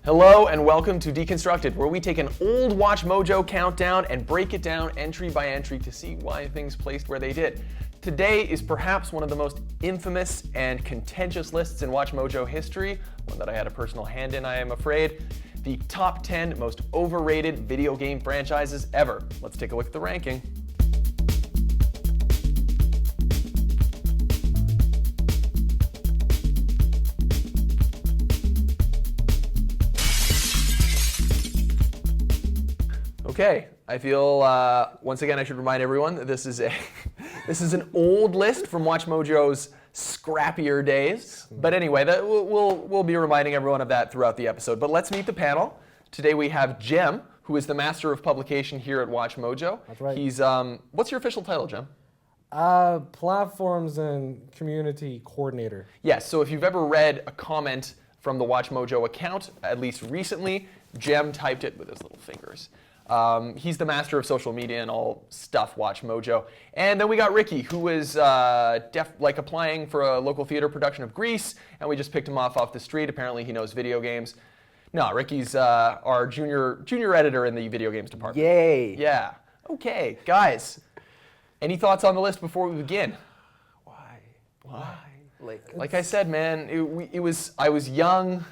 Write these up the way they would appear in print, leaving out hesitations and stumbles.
Hello and welcome to Deconstructed, where we take an old Watch Mojo countdown and break it down entry by entry to see why things placed where they did. Today is perhaps one of the most infamous and contentious lists in Watch Mojo history, one that I had a personal hand in, I am afraid. The top 10 most overrated video game franchises ever. Let's take a look at the ranking. Okay, I feel once again I should remind everyone that this is an old list from Watch Mojo's scrappier days. But anyway, we'll be reminding everyone of that throughout the episode. But let's meet the panel. Today we have Jem, who is the master of publication here at Watch Mojo. That's right. He's what's your official title, Jem? Platforms and community coordinator. Yes. So if you've ever read a comment from the Watch Mojo account, at least recently, Jem typed it with his little fingers. He's the master of social media and all stuff Watch Mojo. And then we got Ricky, who was applying for a local theater production of Grease, and we just picked him off the street. Apparently he knows video games. No, Ricky's our junior editor in the video games department. Yay! Yeah. Okay, guys. Any thoughts on the list before we begin? Why? Like I said, man, I was young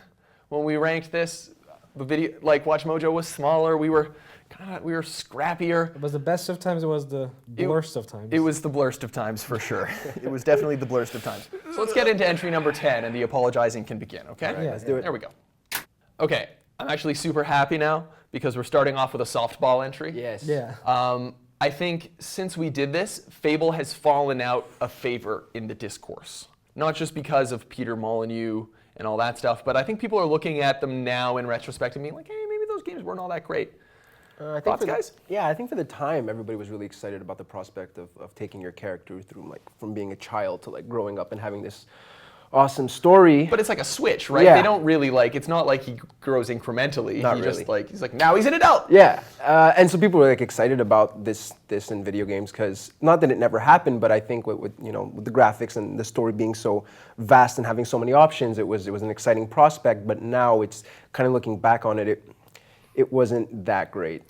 when we ranked this. The video, Watch Mojo was smaller. We were scrappier. It was the best of times. It was the blurst of times. It was the blurst of times for sure. It was definitely the blurst of times. So let's get into entry number 10, and the apologizing can begin. Okay? Right, let's do it. There we go. Okay, I'm actually super happy now because we're starting off with a softball entry. Yes. Yeah. I think since we did this, Fable has fallen out of favor in the discourse. Not just because of Peter Molyneux and all that stuff, but I think people are looking at them now in retrospect and being like, hey, maybe those games weren't all that great. Thoughts, guys? Yeah, I think for the time, everybody was really excited about the prospect of taking your character through, from being a child to growing up and having this awesome story. But it's like a switch, right? Yeah. They don't really it's not like he grows incrementally. Not Just really. he's now he's an adult. Yeah, and so people were excited about this in video games because not that it never happened, but I think with the graphics and the story being so vast and having so many options, it was an exciting prospect. But now it's kind of looking back on it, it wasn't that great.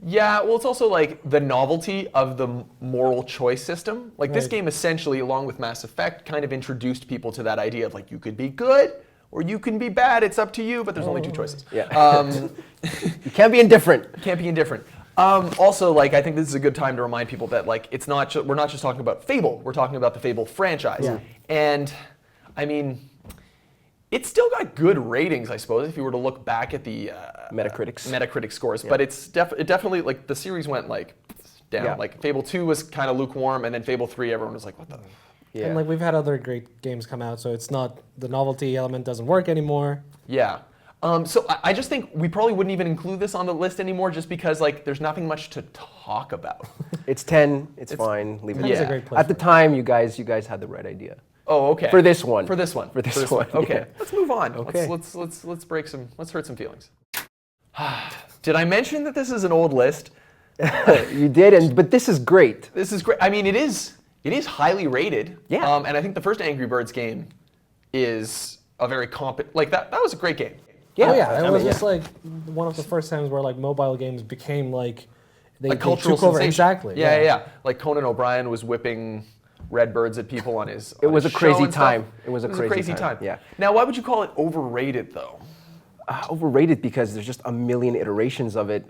Yeah, well, it's also the novelty of the moral choice system. This Right. game essentially, along with Mass Effect, kind of introduced people to that idea of you could be good or you can be bad. It's up to you, but there's only two choices. Yeah. You can't be indifferent. Can't be indifferent. Also, I think this is a good time to remind people that it's not we're not just talking about Fable. We're talking about the Fable franchise. Yeah. And I mean, it's still got good ratings, I suppose, if you were to look back at the Metacritic scores. Yeah. But it definitely the series went down. Yeah. Fable 2 was kind of lukewarm, and then Fable 3, everyone was like, what the? Yeah. And we've had other great games come out, so it's not the novelty element doesn't work anymore. Yeah. So I just think we probably wouldn't even include this on the list anymore, just because there's nothing much to talk about. It's 10. It's fine. Leave it. 10 is a Yeah. great place At the for it. time, you guys had the right idea. Oh, okay. For this one. For this one. For this one, Okay. yeah. Let's move on. Okay. Let's hurt some feelings. Did I mention that this is an old list? You did, but this is great. This is great. I mean, it is highly rated. Yeah. And I think the first Angry Birds game is a very competent. That was a great game. Oh yeah, I it was mean, just one of the first times where mobile games became they A cultural took over. sensation. Exactly. Yeah. Conan O'Brien was whipping red birds at people on his. It was a show crazy and stuff. time. It was a crazy time. Yeah. Now, why would you call it overrated though? Overrated because there's just a million iterations of it.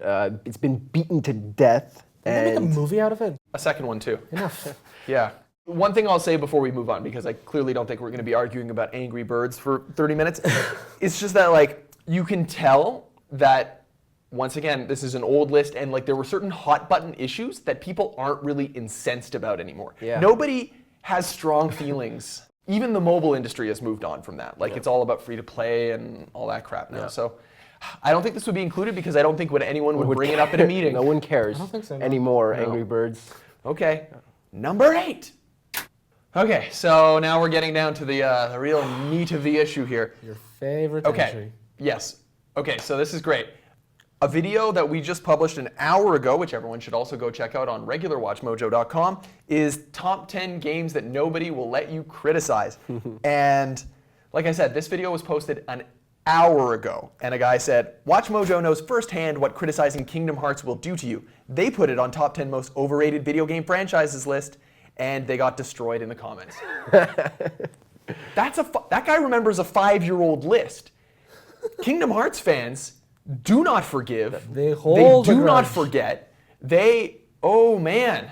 It's been beaten to death. Did they make a And movie out of it? A second one too. Enough. Yeah. One thing I'll say before we move on, because I clearly don't think we're going to be arguing about Angry Birds for 30 minutes, it's just that you can tell that, once again, this is an old list, and there were certain hot button issues that people aren't really incensed about anymore. Yeah. Nobody has strong feelings. Even the mobile industry has moved on from that. It's all about free to play and all that crap now. Yeah. So I don't think this would be included because I don't think anyone would bring it up in a meeting. No one cares I don't think so, no. anymore. No. Angry Birds. Okay, number 8. Okay, so now we're getting down to the real meat of the issue here. Your favorite Okay, entry. yes. Okay, so this is great. A video that we just published an hour ago, which everyone should also go check out on regularwatchmojo.com, is top 10 games that nobody will let you criticize. And like I said, this video was posted an hour ago, and a guy said, Watch Mojo knows firsthand what criticizing Kingdom Hearts will do to you. They put it on top 10 most overrated video game franchises list, and they got destroyed in the comments. That guy remembers a 5-year-old list. Kingdom Hearts fans do not forgive. They hold They a do not grudge. forget. Oh man,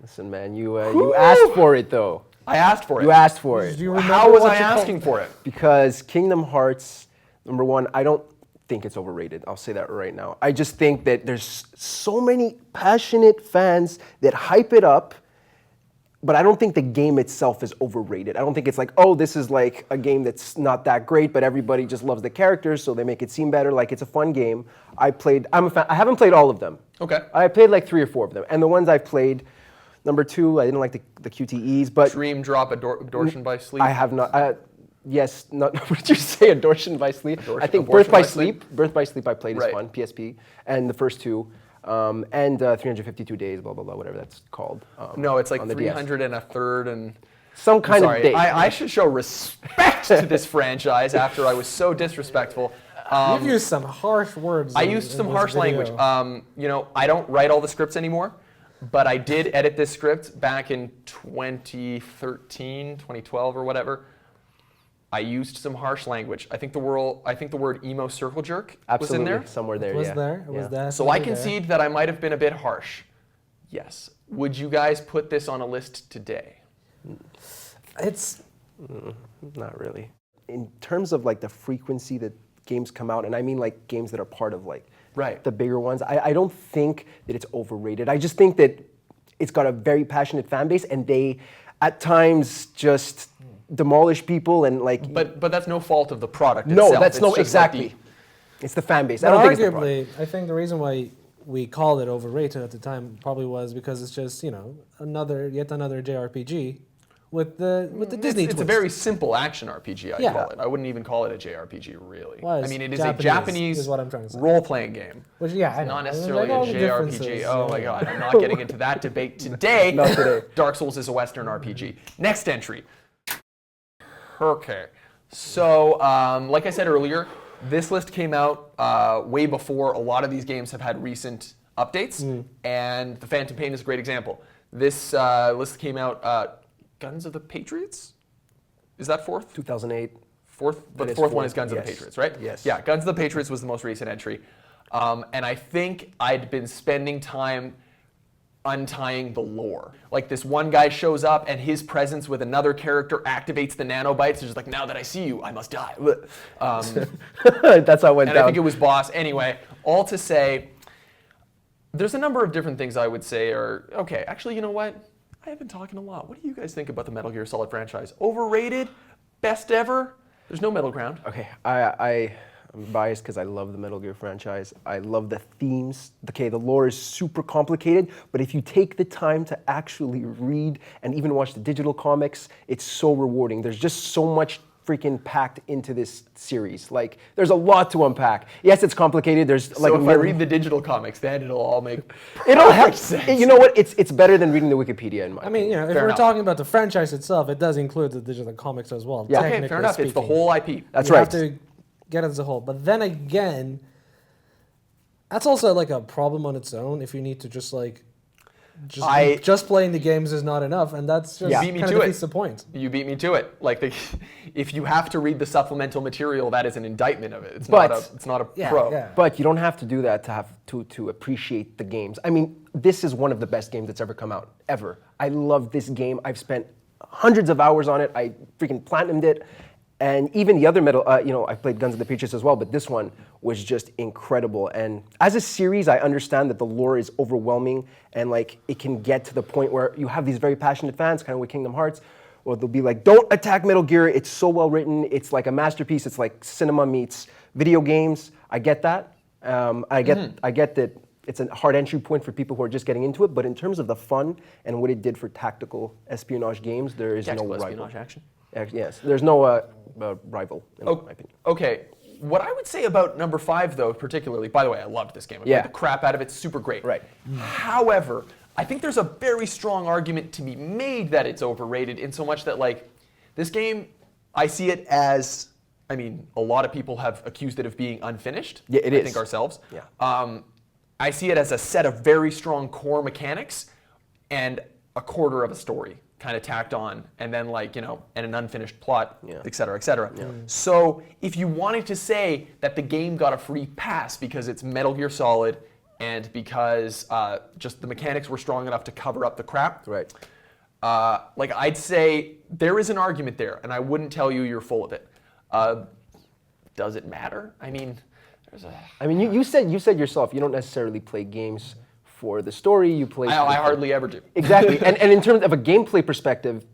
Listen, man, you asked for it though. I asked for it. You asked for it. Do you remember How was what I you called- asking for it? Because Kingdom Hearts, number one, I don't think it's overrated. I'll say that right now. I just think that there's so many passionate fans that hype it up, but I don't think the game itself is overrated. I don't think it's like, oh, this is like a game that's not that great, but everybody just loves the characters, so they make it seem better. Like, it's a fun game. I'm a fan. I haven't played all of them. Okay. I played like 3 or 4 of them, and the ones I've played, number 2, I didn't like the QTEs, but Dream Drop Adoration by Sleep. I have not. Yes, not. What did you say? Adoration by Sleep. I think Abortion Birth by by Sleep? Sleep. Birth by Sleep. I played Right. is fun. PSP, and the first 2, and 352 days. Blah blah blah. Whatever that's called. No, it's like on the DS. 300 and a third and. Some kind Sorry, of day. I should show respect to this franchise after I was so disrespectful. You've used some harsh words. I in- used in some this harsh video. language. I don't write all the scripts anymore, but I did edit this script back in 2013, 2012, or whatever. I used some harsh language. I think the word emo circle jerk was in Absolutely, there. somewhere there. It was yeah. there. It was Yeah. there. So I definitely there. concede that I might have been a bit harsh. Yes. Would you guys put this on a list today? It's Not really. In terms of like the frequency that games come out, and I mean like games that are part of like Right. the bigger ones, I don't think that it's overrated. I just think that it's got a very passionate fan base, and they at times just demolish people and like. But that's no fault of the product no, itself. that's It's no just like exactly. It's the fan base. I But don't think it's the product. arguably, I think the reason why we called it overrated at the time probably was because it's just yet another JRPG with the Disney It's a twist. very simple action RPG, I'd Yeah. call it. I wouldn't even call it a JRPG, really. Well, I it's mean, it is Japanese, a Japanese is what I'm trying to say. role-playing game. Which, yeah, I It's know. not I mean, necessarily like all a the JRPG. differences, Oh yeah. my god, I'm not getting into that debate today. Not today. Dark Souls is a Western RPG. Next entry. Okay. So, like I said earlier, this list came out way before a lot of these games have had recent updates, and The Phantom Pain is a great example. This list came out, Guns of the Patriots? Is that fourth? 2008. Fourth, but That the is fourth one fourth, is Guns of the yes. Patriots, right? Yes. Yeah, Guns of the Patriots was the most recent entry. And I think I'd been spending time untying the lore. Like, this one guy shows up and his presence with another character activates the nanobites. It's just like, now that I see you, I must die. That's how it went And down. I think it was Boss. Anyway, all to say, there's a number of different things I would say are, okay, actually, you know what? I have been talking a lot. What do you guys think about the Metal Gear Solid franchise? Overrated? Best ever? There's no middle ground. Okay, I'm biased because I love the Metal Gear franchise. I love the themes. Okay, the lore is super complicated, but if you take the time to actually read and even watch the digital comics, it's so rewarding. There's just so much freaking packed into this series. Like, there's a lot to unpack. Yes, it's complicated. There's like So a if I million- read the digital comics, then it'll all make it'll have. perfect sense. You know what? It's better than reading the Wikipedia in my. I mean, if Fair we're enough. talking about the franchise itself, it does include the digital comics as well. Yeah. Okay, technically fair enough. It's the speaking. whole IP. That's you right. have to get it as a whole. But then again, that's also like a problem on its own if you need to just just playing the games is not enough, and that's just Yeah. Beat me kind to of it. defeats the point. You beat me to it. Like, if you have to read the supplemental material, that is an indictment of it. It's But- not a Yeah, pro. yeah. But you don't have to do that to appreciate the games. I mean, this is one of the best games that's ever come out, ever. I love this game. I've spent hundreds of hours on it. I freaking platinumed it. And even the other I played Guns of the Patriots as well, but this one was just incredible. And as a series, I understand that the lore is overwhelming and like it can get to the point where you have these very passionate fans, kind of with Kingdom Hearts, or they'll be like, don't attack Metal Gear, it's so well written, it's like a masterpiece, it's like cinema meets video games. I get that. I get that it's a hard entry point for people who are just getting into it, but in terms of the fun and what it did for tactical espionage games, there is Tactical no rival. espionage action. Yes, there's no rival, in my opinion. Okay. What I would say about number 5, though, particularly, by the way, I loved this game. I Yeah. played the crap out of it. Super great. Right. However, I think there's a very strong argument to be made that it's overrated in so much that, like, this game, I see it as I mean, a lot of people have accused it of being unfinished. Yeah, it I is. think ourselves. Yeah. I see it as a set of very strong core mechanics and a quarter of a story kind of tacked on, and then like, you know, and an unfinished plot, Yeah. et cetera, et cetera. So if you wanted to say that the game got a free pass because it's Metal Gear Solid and because just the mechanics were strong enough to cover up the crap, Right. like I'd say there is an argument there, and I wouldn't tell you you're full of it. Does it matter? I mean, there's a. I mean, you said yourself you don't necessarily play games for the story. You play. I hardly ever do. Exactly, and in terms of a gameplay perspective,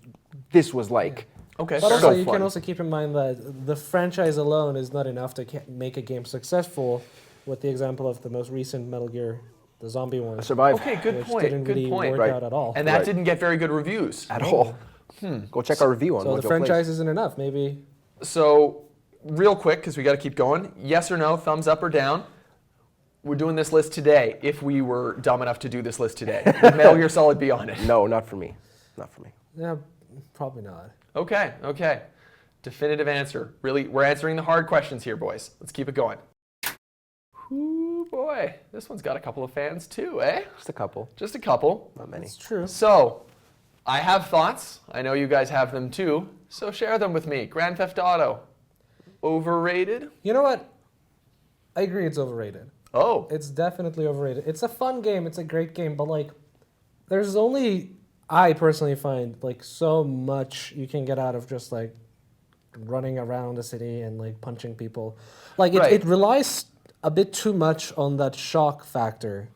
this was like. Okay. But fair also, enough. you fun. can also keep in mind that the franchise alone is not enough to make a game successful. With the example of the most recent Metal Gear, the zombie one, Survive Okay, good which point. didn't Good really point. work Right. out at all. And that Right. didn't get very good reviews At all. Go check our review on so Mojo the Plays. franchise isn't enough. Maybe So, real quick, because we got to keep going. Yes or no? Thumbs up or down? We're doing this list today. If we were dumb enough to do this list today, would Metal Gear Solid be on it? No, not for me. Not for me. yeah, probably not. Okay. Okay. Definitive answer. Really, we're answering the hard questions here, boys. Let's keep it going. Ooh, boy, this one's got a couple of fans too, eh? Just a couple, Just a couple. not many. It's true. So, I have thoughts. I know you guys have them too. So share them with me. Grand Theft Auto, overrated? You know what? I agree. It's overrated. Oh, It's definitely overrated. It's a fun game. It's a great game, but like, there's only I personally find like so much you can get out of just like running around the city and like punching people. Like Right. it relies a bit too much on that shock factor,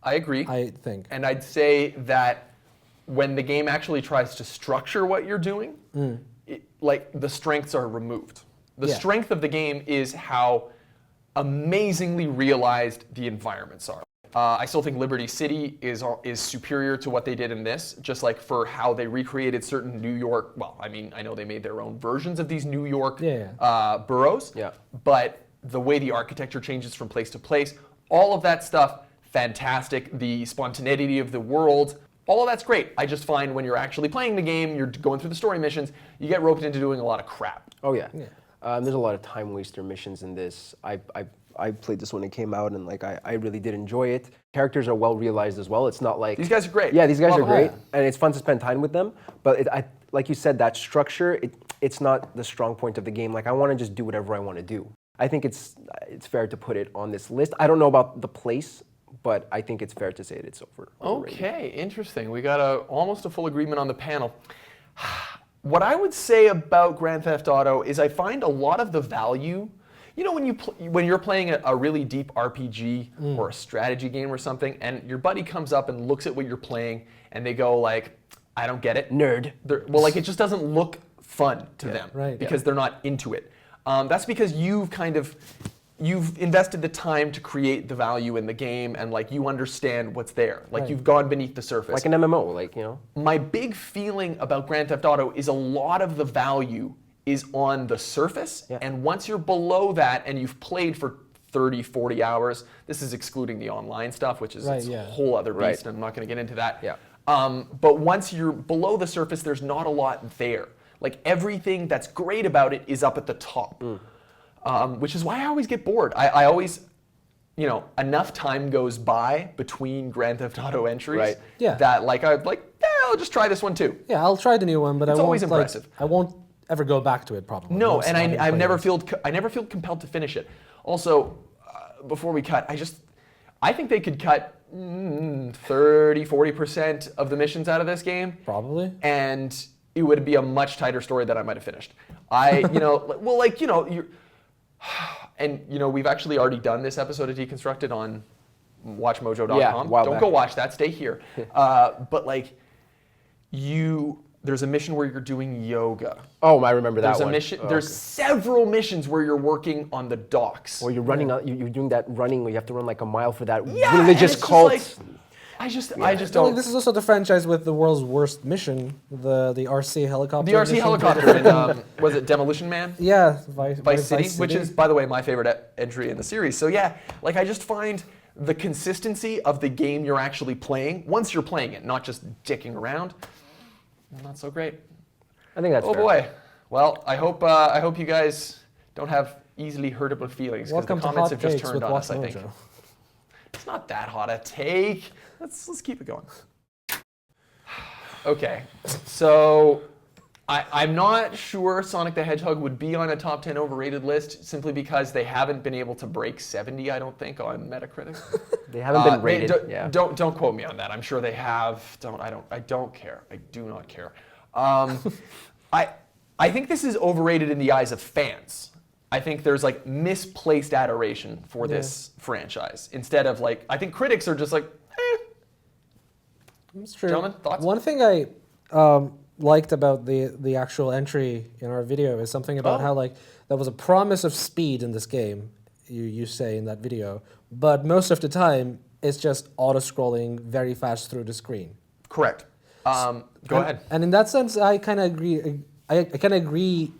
I agree. I think. And I'd say that when the game actually tries to structure what you're doing, like the strengths are removed. The Yeah. strength of the game is how amazingly realized the environments are. I still think Liberty City is superior to what they did in this, just like for how they recreated certain New York. Well, I mean, I know they made their own versions of these New York boroughs, Yeah. but the way the architecture changes from place to place, all of that stuff, fantastic. The spontaneity of the world, all of that's great. I just find when you're actually playing the game, you're going through the story missions, you get roped into doing a lot of crap. Oh yeah. There's a lot of time waster missions in this. I played this when it came out, and like I really did enjoy it. Characters are well realized as well. It's not like These guys are great. Yeah, these guys Love are them. great, and it's fun to spend time with them. But like you said, that structure, it's not the strong point of the game. Like I want to just do whatever I want to do. I think it's fair to put it on this list. I don't know about the place, but I think it's fair to say that it's overrated. Okay, interesting. We got almost a full agreement on the panel. What I would say about Grand Theft Auto is I find a lot of the value. You know, when you're playing a really deep RPG or a strategy game or something, and your buddy comes up and looks at what you're playing, and they go like, "I don't get it, Nerd." Well, like it just doesn't look fun to them right. because they're not into it. That's because you've invested the time to create the value in the game, and like you understand what's there. Like Right. you've gone beneath the surface. Like an MMO, like you know. My big feeling about Grand Theft Auto is a lot of the value is on the surface, Yeah. and once you're below that and you've played for 30, 40 hours, this is excluding the online stuff, which is Right, a yeah. whole other beast, Right. and I'm not going to get into that. Yeah. But once you're below the surface, there's not a lot there. Like everything that's great about it is up at the top, which is why I always get bored. I always, you know, enough time goes by between Grand Theft Auto entries Right. Yeah. that like I'd like, yeah, I'll just try this one too. Yeah, I'll try the new one, but It's I won't always impressive. I won't ever go back to it probably. No, Once and having I played never it. I never feel compelled to finish it. Also, before we cut, I think they could cut 30, 40% of the missions out of this game, Probably. and it would be a much tighter story that I might have finished. We've actually already done this episode of Deconstructed on WatchMojo.com. Yeah, a while Don't back. go watch that. Stay here. But like, there's a mission where you're doing yoga. Oh, I remember that There's a one. mission. Oh, There's okay. several missions where you're working on the docks. Or you're running out. You're doing that running where you have to run like a mile for that Yeah, and religious it's just cult. like- I just Like, don't. this is also the franchise with the world's worst mission, the RC helicopter. The RC mission. helicopter in was it Demolition Man? Yeah, Vice City, which is, by the way, my favorite entry in the series. So yeah, like I just find the consistency of the game you're actually playing, once you're playing it, not just dicking around, not so great. I think that's Oh fair. boy. Well, I hope you guys don't have easily hurtable feelings because the Welcome to comments Hot have just Takes turned with on us, I Watch think. Mojo. It's not that hot a take. Let's keep it going. Okay, so I'm not sure Sonic the Hedgehog would be on a top 10 overrated list simply because they haven't been able to break 70, I don't think, on Metacritic. They haven't been rated. Don't quote me on that. I'm sure they have. I don't care. I do not care. I think this is overrated in the eyes of fans. I think there's like misplaced adoration for this franchise instead of like I think critics are just like, It's true. Gentlemen, thoughts? One thing I liked about the actual entry in our video is something about how like there was a promise of speed in this game. You say in that video, but most of the time it's just auto scrolling very fast through the screen. correct. Go ahead. And in that sense, I kind of agree. I kind of agree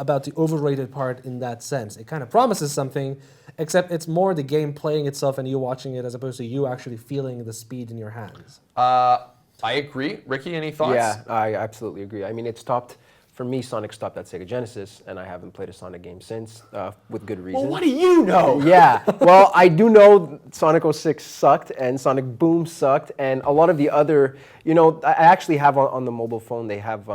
about the overrated part in that sense. It kind of promises something, except it's more the game playing itself and you watching it as opposed to you actually feeling the speed in your hands. I agree. Ricky, any thoughts? Yeah, I absolutely agree. I mean, it stopped, for me, Sonic stopped at Sega Genesis, and I haven't played a Sonic game since, with good reason. Well, what do you know? Yeah, well, I do know Sonic 06 sucked, and Sonic Boom sucked, and a lot of the other, I actually have on the mobile phone, they have,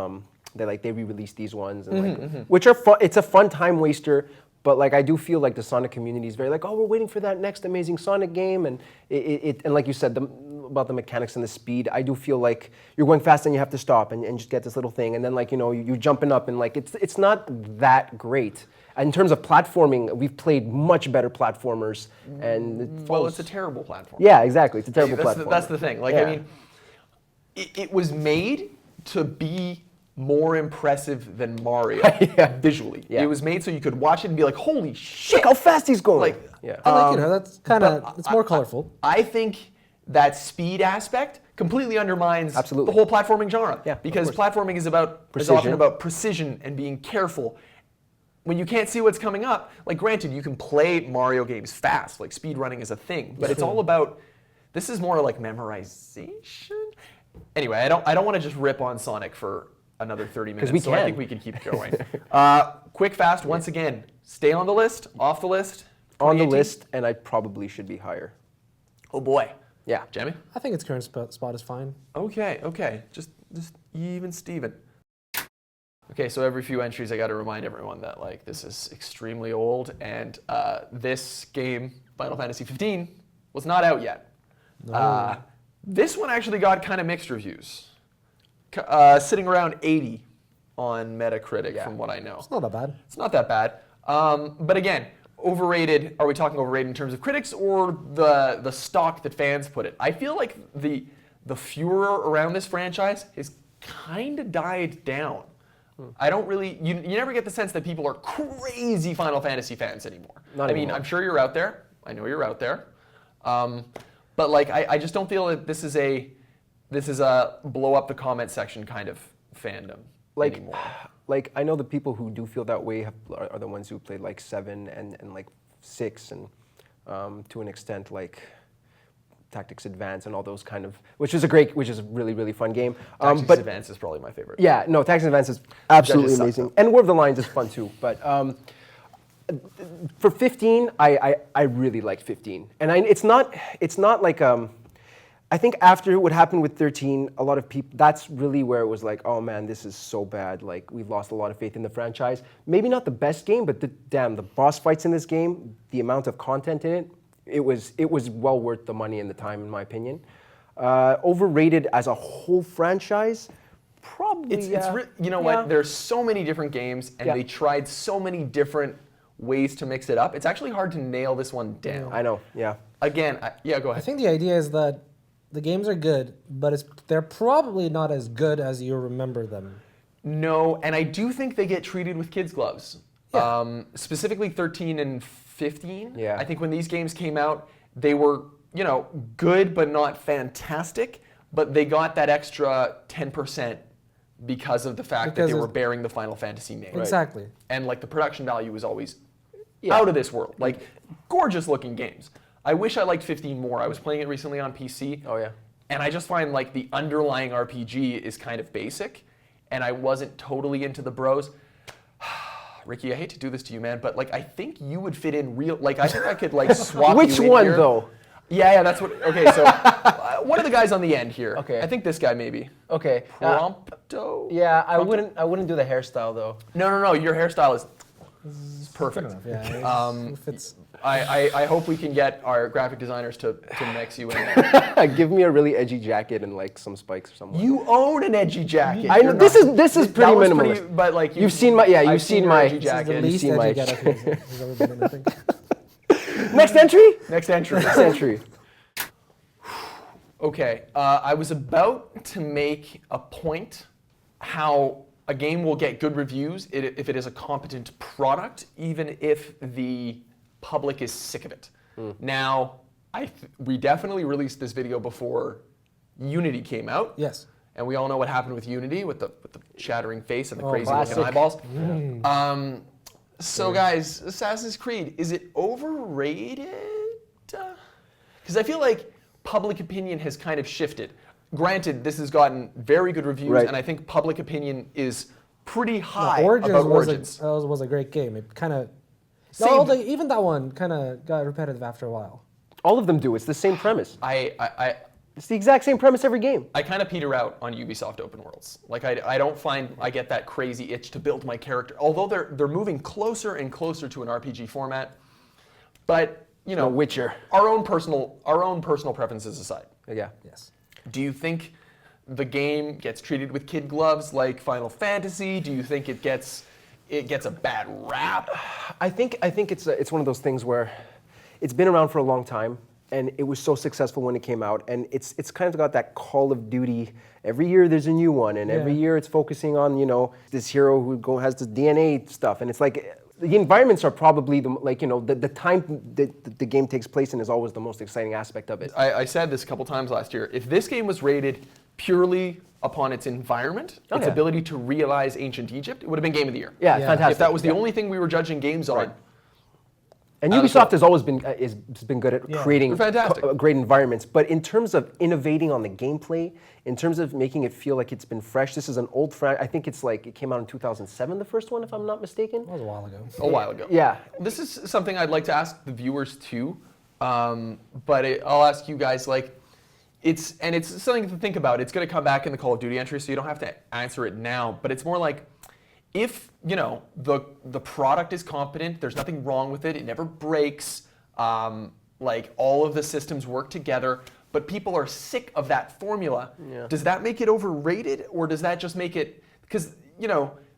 they re-released these ones, and which are fun. It's a fun time waster, but like I do feel like the Sonic community is very like, oh, we're waiting for that next amazing Sonic game, and and like you said, about the mechanics and the speed, I do feel like you're going fast and you have to stop and just get this little thing, and then like you're jumping up and like it's not that great. In terms of platforming, we've played much better platformers, and Well, it's a terrible platform. yeah, exactly, it's a terrible platform. That's the thing. Like, Yeah. I mean, it was made to be more impressive than Mario visually. Yeah. It was made so you could watch it and be like, holy shit. Look how fast he's going. Like, yeah. And like, that's kind of, but it's more colorful. I think that speed aspect completely undermines Absolutely. the whole platforming genre. Yeah, of Because course. platforming is often Precision. about precision and being careful. When you can't see what's coming up, like granted, you can play Mario games fast, like speed running is a thing, but it's all about, this is more like memorization. Anyway, I don't want to just rip on Sonic for another 30 minutes, we so I can. think we can keep going. Quick, fast, once again, stay on the list, off the list? On the 2018? list, and I probably should be higher. Oh boy. Yeah. Jamie? I think its current spot is fine. Okay. Just even Steven. Okay, so every few entries I got to remind everyone that like this is extremely old, and this game, Final Fantasy 15, was not out yet. This one actually got kind of mixed reviews, sitting around 80 on Metacritic from what I know. It's not that bad. It's not that bad. But again, overrated, are we talking overrated in terms of critics or the stock that fans put it? I feel like the furor around this franchise has kind of died down. I don't really, you never get the sense that people are crazy Final Fantasy fans anymore. Not I mean, anymore. I'm sure you're out there. I know you're out there. But like, I just don't feel that this is a blow up the comment section kind of fandom anymore. Like I know the people who do feel that way are the ones who played like 7 and like 6 and to an extent like Tactics Advance and all those kind of, which is a really, really fun game. Tactics But Advance is probably my favorite. yeah, no, Tactics Advance is absolutely suck, amazing. though. And War of the Lions is fun too. But for 15, I really like 15. And it's not like, I think after what happened with 13, a lot of people, that's really where it was like, oh man, this is so bad. Like we've lost a lot of faith in the franchise. Maybe not the best game, but the boss fights in this game, the amount of content in it, it was well worth the money and the time, in my opinion. Overrated as a whole franchise, probably. What? There's so many different games, and Yeah. they tried so many different ways to mix it up. It's actually hard to nail this one down. I know, yeah. Again, go I ahead. think the idea is that the games are good, but they're probably not as good as you remember them. No, and I do think they get treated with kids' gloves. Yeah. Specifically 13 and 15. Yeah. I think when these games came out, they were, good but not fantastic, but they got that extra 10% because of the fact that Because they were it's- bearing the Final Fantasy name. Exactly. And like the production value was always Yeah. out of this world. Like gorgeous looking games. I wish I liked 15 more. I was playing it recently on PC. Oh yeah. And I just find like the underlying RPG is kind of basic, and I wasn't totally into the bros. Ricky, I hate to do this to you, man, but like I think you would fit in real. Like I think I could like swap. Which you in one here. though? Yeah, that's what. Okay, so one of the guys on the end here. Okay. I think this guy maybe. Okay. Prompto. Yeah, I wouldn't do the hairstyle though. No. Your hairstyle is perfect. Good enough, yeah. It fits. I hope we can get our graphic designers to mix you in there. Give me a really edgy jacket and like some spikes or something. You own an edgy jacket. I know You're this not- is that pretty one's minimalist. but like You've seen my I've seen your my- edgy This is the jacket. The least seen my- edgy getup he's ever been in, I think. Next entry. Next entry. Next entry. Okay, I was about to make a point how a game will get good reviews if it is a competent product, even if the public is sick of it. Now, we definitely released this video before Unity came out. Yes. And we all know what happened with Unity, with the shattering face and the Oh, crazy looking classic. eyeballs. So guys, Assassin's Creed, is it overrated? Because I feel like public opinion has kind of shifted. Granted, this has gotten very good reviews, Right. and I think public opinion is pretty high Origins about was Origins. was a great game. It kind of. Same- Even that one kind of got repetitive after a while. All of them do. It's the same premise. I It's the exact same premise every game. kind of peter out on Ubisoft open worlds. Like I don't find I get that crazy itch to build my character. Although they're moving closer and closer to an RPG format, but you know, The Witcher. Our own personal preferences aside, Yeah. Yes. do you think the game gets treated with kid gloves like Final Fantasy? Do you think it gets a bad rap? I think it's one of those things where it's been around for a long time, and it was so successful when it came out, and it's kind of got that Call of Duty. Every year there's a new one, and every Yeah. year it's focusing on this hero who has the DNA stuff, and it's like the environments are probably the time that the game takes place in is always the most exciting aspect of it. I said this a couple times last year. If this game was rated purely upon its environment, its yeah. ability to realize ancient Egypt, it would have been Game of the Year. Yeah, Yeah. fantastic. If that was the Yeah. only thing we were judging games on, Right. And Out of Ubisoft the- has always been good at Yeah. creating They're fantastic. great environments. But in terms of innovating on the gameplay, in terms of making it feel like it's been fresh, this is an old I think it came out in 2007, the first one, if I'm not mistaken. That was a while ago. a while ago. Yeah. This is something I'd like to ask the viewers too, but I'll ask you guys. Like, it's something to think about. It's going to come back in the Call of Duty entry, so you don't have to answer it now. But it's more like, if the product is competent, there's nothing wrong with it. It never breaks. Like all of the systems work together, but people are sick of that formula. Yeah. Does that make it overrated, or does that just make it? Because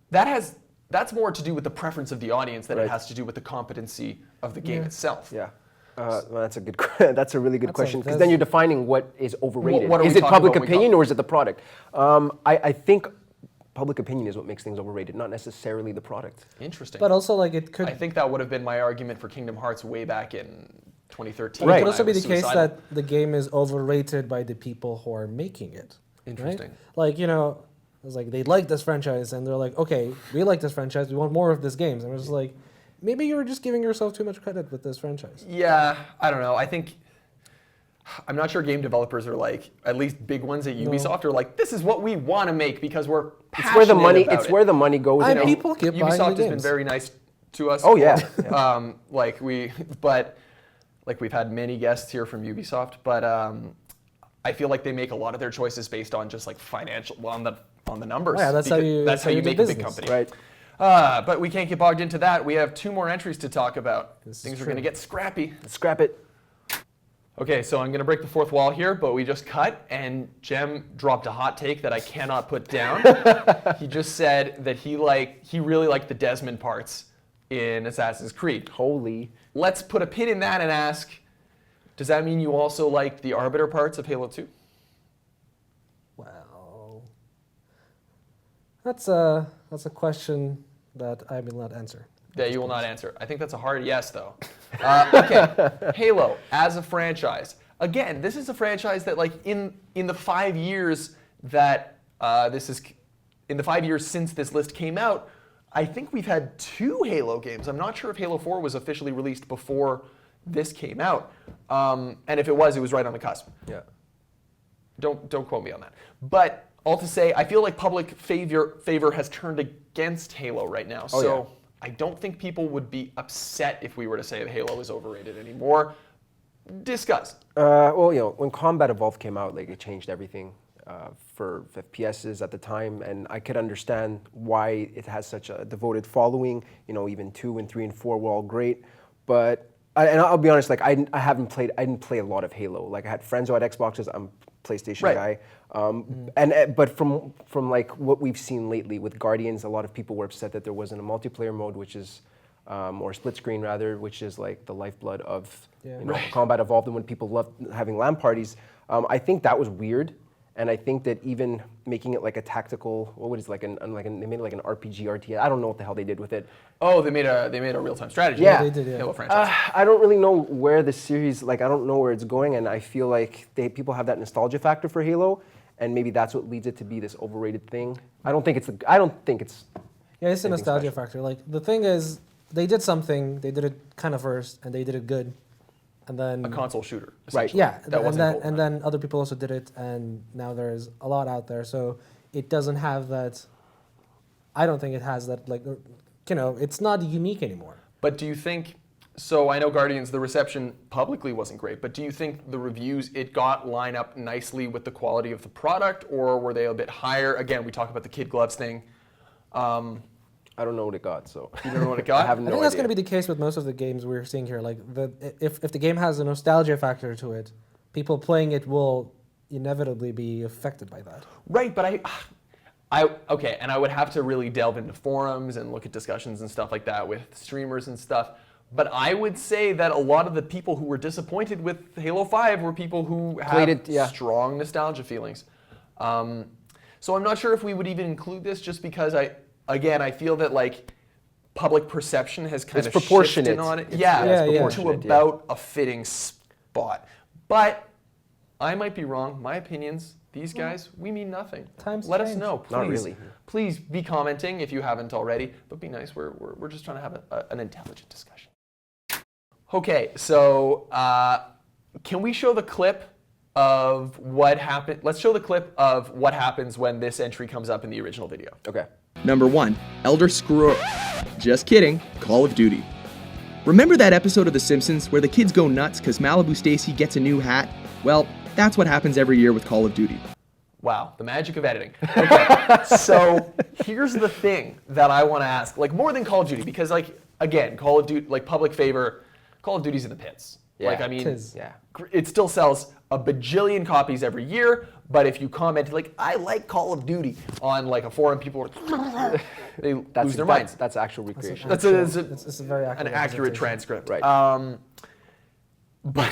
that's more to do with the preference of the audience than it Right. has to do with the competency of the game itself. Yeah. Well, that's a good. That's a really good That's question, a- because then you're defining what is overrated. What are we Is it talking public about when we opinion talk- or is it the product? I think public opinion is what makes things overrated, not necessarily the product. Interesting. But also, like, it could. I think that would have been my argument for Kingdom Hearts way back in 2013. But Right. it could when also I be was the case suicidal. that the game is overrated by the people who are making it. right? Interesting. Like, it's like they like this franchise and they're like, okay, we like this franchise, we want more of this games. And it's just like, maybe you're just giving yourself too much credit with this franchise. Yeah, I don't know. I'm not sure game developers are like, at least big ones at Ubisoft are like, this is what we want to make because we're passionate It's where the money. about It's it. where the money goes. And you know. people keep buying Ubisoft the has been games. very nice to us. Oh, yeah. Like we've had many guests here from Ubisoft, but I feel like they make a lot of their choices based on just like financial, on the numbers. Oh, yeah, that's how because you- that's how you do make a big business. company. Right. But we can't get bogged into that. We have 2 more entries to talk about. This is Things are true. going to get scrappy. Scrap it. Okay, so I'm going to break the fourth wall here, but we just cut, and Jem dropped a hot take that I cannot put down. He just said that he really liked the Desmond parts in Assassin's Creed. Holy. Let's put a pin in that and ask, does that mean you also liked the Arbiter parts of Halo 2? Well, that's a question that I will not answer. That you will not answer. I think that's a hard yes, though. Okay, Halo as a franchise. Again, this is a franchise that, like, in the 5 years that in the 5 years since this list came out, I think we've had 2 Halo games. I'm not sure if Halo 4 was officially released before this came out, and if it was right on the cusp. Yeah. Don't quote me on that. But all to say, I feel like public favor has turned against Halo right now. Oh, So I don't think people would be upset if we were to say that Halo is overrated anymore. Discuss. Well, when Combat Evolved came out, like it changed everything for FPSs at the time, and I could understand why it has such a devoted following. Even 2 and 3 and 4 were all great, but I'll be honest, like I didn't play a lot of Halo. Like I had friends who had Xboxes. I'm a PlayStation guy, but from like what we've seen lately with Guardians, a lot of people were upset that there wasn't a multiplayer mode, which is or split screen rather, which is like the lifeblood of Combat Evolved, and when people love having LAN parties. I think that was weird, and I think that even making it like a tactical, they made it like an RPG RTS. I don't know what the hell they did with it. Oh, they made a real-time strategy. Yeah, they did. Yeah. Halo franchise. I don't really know where the series, I don't know where it's going, and I feel like people have that nostalgia factor for Halo, and maybe that's what leads it to be this overrated thing. I don't think it's. Yeah, it's a nostalgia factor. Like the thing is, they did something. They did it kind of first, and they did it good, and then A console shooter, Right. essentially. yeah, That wasn't and then other people also did it, and now there's a lot out there. So it doesn't have that. I don't think it has that. It's not unique anymore. But do you think, so I know Guardians, the reception publicly wasn't great, but do you think the reviews it got line up nicely with the quality of the product, or were they a bit higher? Again, we talk about the kid gloves thing. I don't know what it got, so You don't know what it got? I have I no think that's idea. going to be the case with most of the games we're seeing here. Like if the game has a nostalgia factor to it, people playing it will inevitably be affected by that. Right, but okay, and I would have to really delve into forums and look at discussions and stuff like that with streamers and stuff. But I would say that a lot of the people who were disappointed with Halo 5 were people who have strong nostalgia feelings. So I'm not sure if we would even include this, just because I feel that like public perception has kind It's of proportionate. shifted on it. It's To proportionate, about a fitting spot. But I might be wrong. My opinions, these guys, we mean nothing. Times Let us change. know, please. Not really. Please be commenting if you haven't already, but be nice. We're just trying to have an intelligent discussion. Okay, so can we show the clip of what happened? Let's show the clip of what happens when this entry comes up in the original video. Okay. Number 1, Elder Scrolls. Just kidding, Call of Duty. Remember that episode of The Simpsons where the kids go nuts because Malibu Stacy gets a new hat? Well, that's what happens every year with Call of Duty. Wow, the magic of editing. Okay, so here's the thing that I want to ask, like more than Call of Duty, because like again, Call of Duty, like public favor, Call of Duty's in the pits. Yeah, Like I mean, yeah. it still sells a bajillion copies every year. But if you comment like I like Call of Duty on like a forum, people are they lose their minds. That's actual recreation. That's It's a very accurate an accurate representation. transcript. Right. But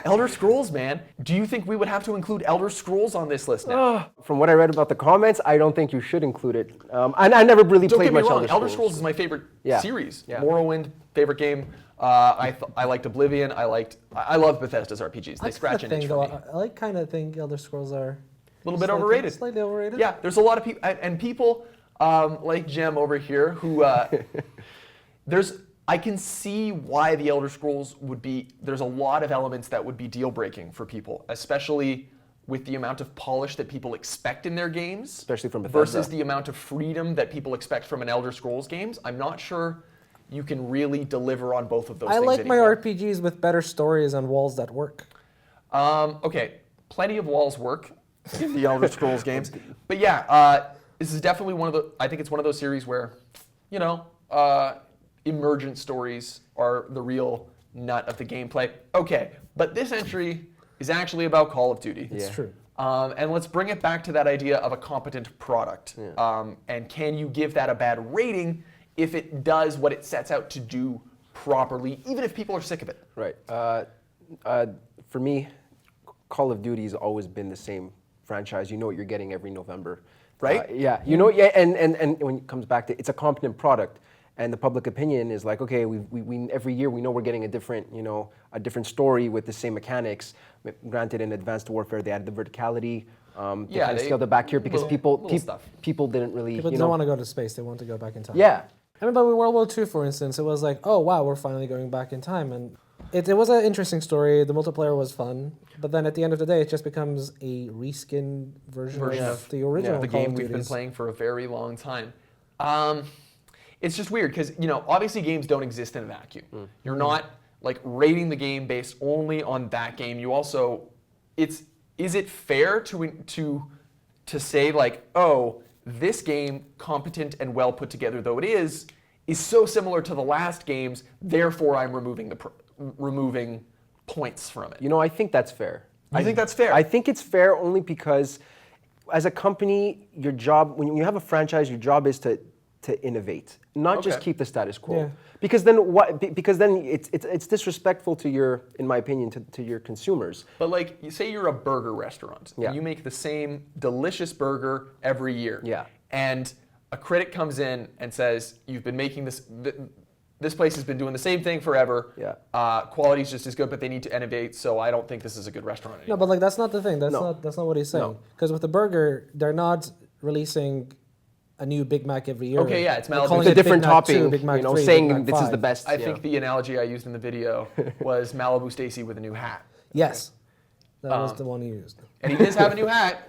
Elder Scrolls, man, do you think we would have to include Elder Scrolls on this list now? From what I read about the comments, I don't think you should include it. I never really Don't played get me much wrong, Elder Scrolls. Elder Scrolls is my favorite Yeah. series. Yeah. Morrowind, favorite game. I liked Oblivion. I love Bethesda's RPGs. They scratch an itch for me. I kind of think Elder Scrolls are A little bit overrated. Slightly overrated. Yeah, there's a lot of people, and people like Jem over here who I can see why the Elder Scrolls would be. There's a lot of elements that would be deal breaking for people, especially with the amount of polish that people expect in their games, Especially from Bethesda. versus the amount of freedom that people expect from an Elder Scrolls games. I'm not sure you can really deliver on both of those I things like my anymore. RPGs with better stories and walls that work. Okay, plenty of walls work in the Elder Scrolls games, but yeah, this is definitely I think it's one of those series where, emergent stories are the real nut of the gameplay. Okay, but this entry is actually about Call of Duty. It's true. And let's bring it back to that idea of a competent product. And can you give that a bad rating if it does what it sets out to do properly, even if people are sick of it? Right. For me, Call of Duty has always been the same franchise. You know what you're getting every November. Right? Yeah. You know, yeah, and when it comes back to it's a competent product. And the public opinion is like, okay, we every year we know we're getting a different story with the same mechanics. Granted, in Advanced Warfare they added the verticality. They kind of scaled it back here because people didn't really. People don't want to go to space; they want to go back in time. Yeah. I remember with World War II, for instance, it was like, oh wow, we're finally going back in time, and it was an interesting story. The multiplayer was fun, but then at the end of the day, it just becomes a reskin version of the original The Call game of we've been Duties. playing for a very long time. it's just weird because, you know, obviously games don't exist in a vacuum. You're not like rating the game based only on that game. You also, is it fair to say like, oh, this game, competent and well put together though it is so similar to the last games, therefore I'm removing points from it. You know, I think that's fair. I think that's fair. I think it's fair only because as a company, your job, when you have a franchise, your job is to innovate, not just Okay. keep the status quo. Yeah. Because then what? Because then it's disrespectful to your, in my opinion, to your consumers. But like, you say you're a burger restaurant, Yeah. and you make the same delicious burger every year. Yeah. And a critic comes in and says, "You've been making this. This place has been doing the same thing forever. Yeah. Quality's just as good, but they need to innovate. So I don't think this is a good restaurant No, anymore." but like that's not the thing. That's No. not what he's saying. No. Because with the burger, they're not releasing a new Big Mac every year. Okay, yeah, it's They're Malibu. calling With a it Big different Mac topping, 2, Big Mac you know, 3, saying Big Mac this is 5. the best. I you think know. the analogy I used in the video was Malibu Stacy with a new hat. Yes, that was the one he used. And he does have a new hat.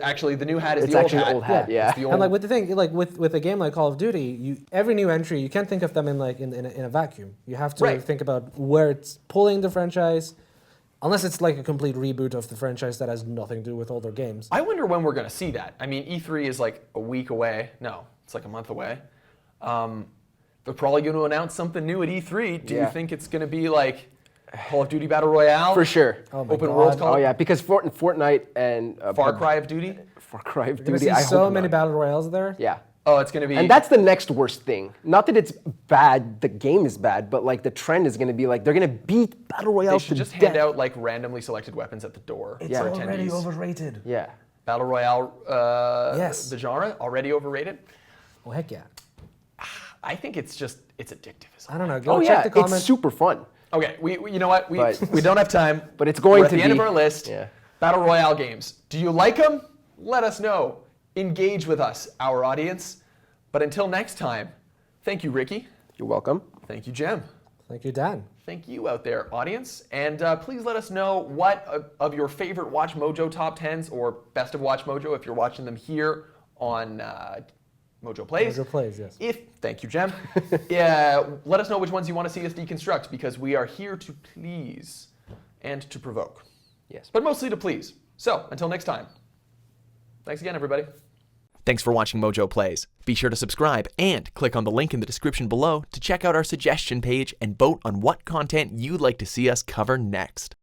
Actually, the new hat is It's the old actually hat. the old hat, yeah. It's the old, And like with the thing, like with a game like Call of Duty, every new entry you can't think of them in like in a vacuum. You have to Right. think about where it's pulling the franchise, unless it's like a complete reboot of the franchise that has nothing to do with older games. I wonder when we're going to see that. I mean, E3 is like a week away. No, it's like a month away. They're probably going to announce something new at E3. Do you Yeah. think it's going to be like Call of Duty Battle Royale? For sure. Oh my Open God. World Call? Oh yeah, because Fortnite and Far Cry of Duty? Far Cry of You're gonna Duty. see I so hope many not. battle royales there. Yeah. Oh, it's going to be. And that's the next worst thing. Not that it's bad, the game is bad, but like the trend is going to be like they're going to beat battle they royales should to just death. hand out like randomly selected weapons at the door Yeah. for already attendees. overrated. Yeah. Battle Royale, Yes. the genre, already overrated. Oh heck yeah! I think it's addictive as I don't know. Go Oh check yeah, the comment. it's super fun. Okay, you know what? We But- don't have time. But it's going We're at to the end of be- our list. yeah. Battle Royale games. Do you like them? Let us know. Engage with us, our audience. But until next time, thank you, Ricky. You're welcome. Thank you, Jem. Thank you, Dan. Thank you out there, audience. And please let us know what of your favorite Watch Mojo top 10s or best of Watch Mojo if you're watching them here on Mojo Plays. Mojo Plays, yes. Thank you, Jem. Yeah, let us know which ones you want to see us deconstruct because we are here to please and to provoke. Yes. But mostly to please. So, until next time. Thanks again, everybody. Thanks for watching Mojo Plays. Be sure to subscribe and click on the link in the description below to check out our suggestion page and vote on what content you'd like to see us cover next.